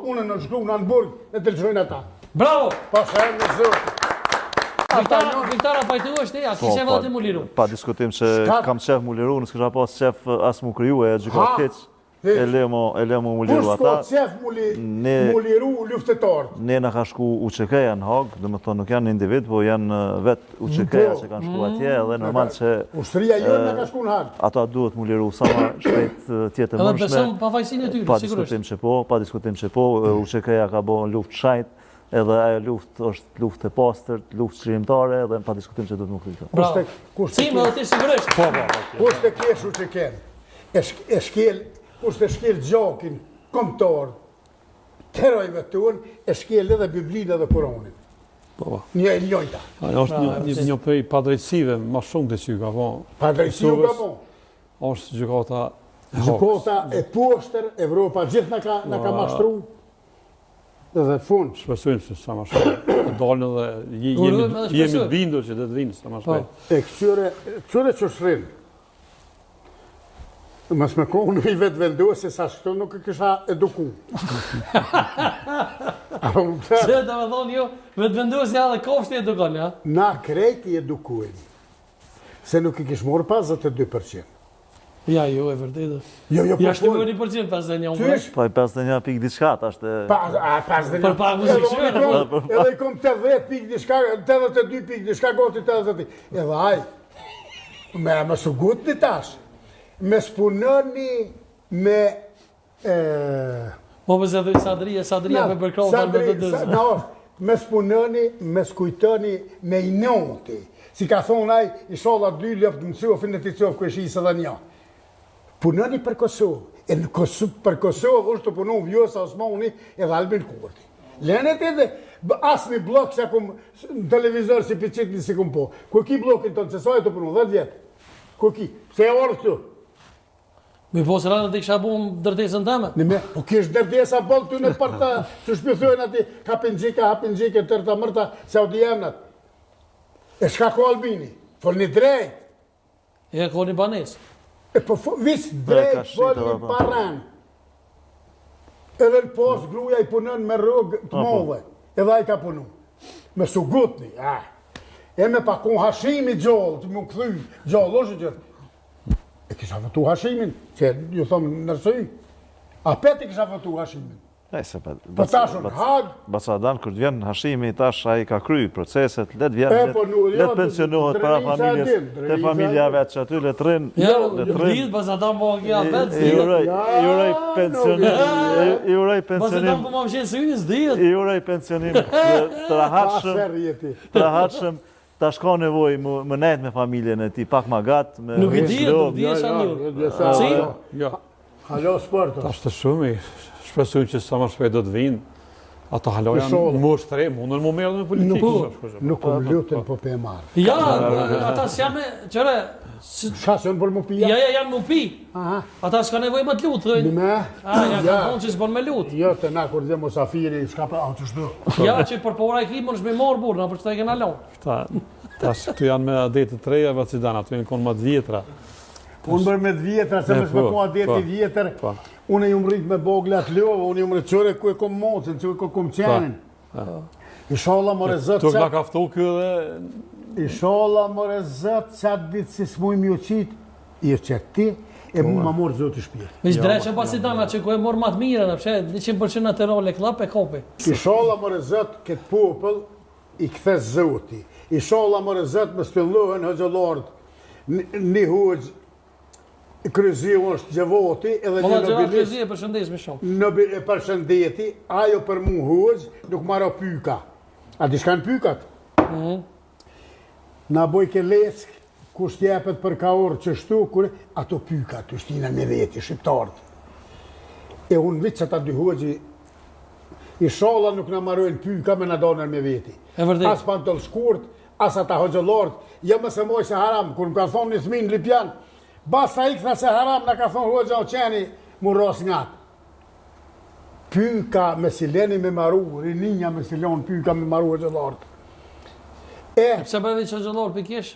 unë në shkru në Hamburg e të lëshojnë ata. Bravo! Pa shërë në zërë. Viktara pajtu është ja, ki shef edhe mu liru. Pa diskutim që kam qef mu liru, nësë kësha pas qef as mu kryu e gjykat keq, e le mu mu liru ata. Kur s'ko qef mu liru luftetarët? Ne në ka shku UÇK-ja në Hagë, dhe më thonë nuk janë individ, po janë vetë UÇK-ja që kanë shku atje, edhe normal që... Ushtria jonë në ka shku në Hagë. Ata duhet mu liru sa ma shpejt tjetë Edhe besëm pa fajsin e tyre, sigurisht. Pa diskutim që po, UÇK-ja ka bo luft shajt, edhe ajo luft është luft e pastërt, luft çrimtare, edhe pa diskutim që duhet më kryjtë. Cime dhe ti sigurisht. Kush të kesh UÇK-n, kush të shkel gjakin, kombëtar, terojve të unë, e shkel edhe Biblinë edhe Koranin. Një e njojta. Ajo është një prej padrejtësive, ma shumë të që ka po. Padrejtësive ka po. është gjykata e Gjykata e poshtër, Evropa gjithë në ka mashtru. Dhe fund. Shpresojmë se sa më shpejt. Të dalën dhe jemi të bindur që do të vinë sa më shpejt. E këtyre që shrinë, mas me kohë në i vetë vendosë, sa shto nuk e kësha eduku. Se të me thonë jo, vetë vendosë ja dhe kofshti edukon, ja? Na krejt i edukujnë, se nuk i kishë morë 52%. Ja, jo, e vërtetë. Jo, ja shtë më 1% 51%. Pa i 51 pik diçka, ta është... 51. Për pa muzikëshyre. Edhe i kom 80 pik diçka, 82 pik diçka, goti 80. Edhe aj, me sugut një tash, me spunëni me... Po përse dhe Sadria me përkrovë me vëdëzë. Me spunëni, me skujtëni, me i nëti. Si ka thonë aj, i sholla 2 lëpë të mësua, finë të cofë kështë isë dhe një. Punoni për Kosovë. E në për Kosovë është të punu Vjosa Osmani edhe Albin Kurti. Lenet edhe asë një blok që akum në televizor si pëqit një si kum po. Ku ki blokin tonë, që sajë të punu, 10 vjetë. Ku ki? Pse e orë këtu? Mi po së rana të kisha bu në dërdesën tëme? Po kishë dërdesa bolë të në përta, që shpjëthojnë ati hapin gjike, tërta mërta, Saudi jemnat. E shka ko Albini? Fol një drejt. E ko një banes. E po visë drejt, fol një paran. Edhe në pos gruja i punën me rrugë të modhe. Edhe a i ka punu. Me sugutni. E me pakun Hashimi gjallë, që mu këthy gjallë, është gjithë. E kisha vëtu Hashimin, që ju thomë nërsëj. A peti kisha vëtu Hashimin. Po tashun Hagë. Basadan, kërë të vjen Hashimi, tash a i ka kry proceset, let vjen, let pensionohet para familjes, te familja vetë që aty, let rinë. Ja, lidhë, Basadan po kja vetë, I uroj pensionim, po ma më qenë sëjnë, s'dijët. I uroj pensionim të rahatshëm, ta shka nevoj më nejtë me familjen e ti, pak ma gatë, me nuk i dijët, nuk dijët shanë ju. Halo sporto. Ta shtë shumë, shpresojmë që sa më shpejt do të vinë, ata halo janë më shtre, mundën më merë me politikë. Nuk më lutën po pe marë. Ja, ata s'janë me, qëre... Shasën për më pija? Ja, janë më pi. Ata s'ka nevoj më të lutë, thëjnë. Nime? Ja, ka thonë që s'bën me lutë. Jo, të na kur dhe Mosafiri, s'ka për atë shdo. Ja, që për pora i kimën shme marë burë, na për që ta i kena lonë. Tash, këtu janë me adetë të treja, vacidana, të vinë konë më të vjetra. Unë bërë me të vjetra, se me s'me konë adeti vjetër, unë e ju më rritë me boglat lovë, unë ju më rritë qëre ku e kom mocën, që e kom qenin. Ishala më rezët Tuk nga kaftu kjo dhe... Ishala më rezët qatë ditë si s'muj mjë qitë, i e qëtë ti, e mu ma morë zotë i shpirë. Vishë dreqën Basidana që ku e morë matë mire, në pshe, 100% të role klap e kopi. Ishala më rezët këtë popël i kthe zoti. Ishala më rezët me spillohen hëgjëllardë, një hëgjë, Kryziu është gjevoti edhe një nobilisht... Kryziu e përshëndes me shumë. E përshëndeti, ajo për mu hëgjë nuk marra pyka. A di shkanë pykat? Na boj ke leck, kush t'jepet për ka orë që shtu, ato pykat, të shtina me veti, shqiptarët. E unë vitë që ta dy hëgjë, i shala nuk na marrojnë pyka me na donër me veti. As pantol shkurt, as ata hëgjëllardë, ja më se moj se haram, kur më ka thonë një thmin Lipjan, basa i këtha se haram në ka thonë hoxha o qeni mu ros ngatë. Pyka me sileni me maru, rininja me silon pyka me maru hoxha lartë. Pse përve që hoxha lartë për kesh?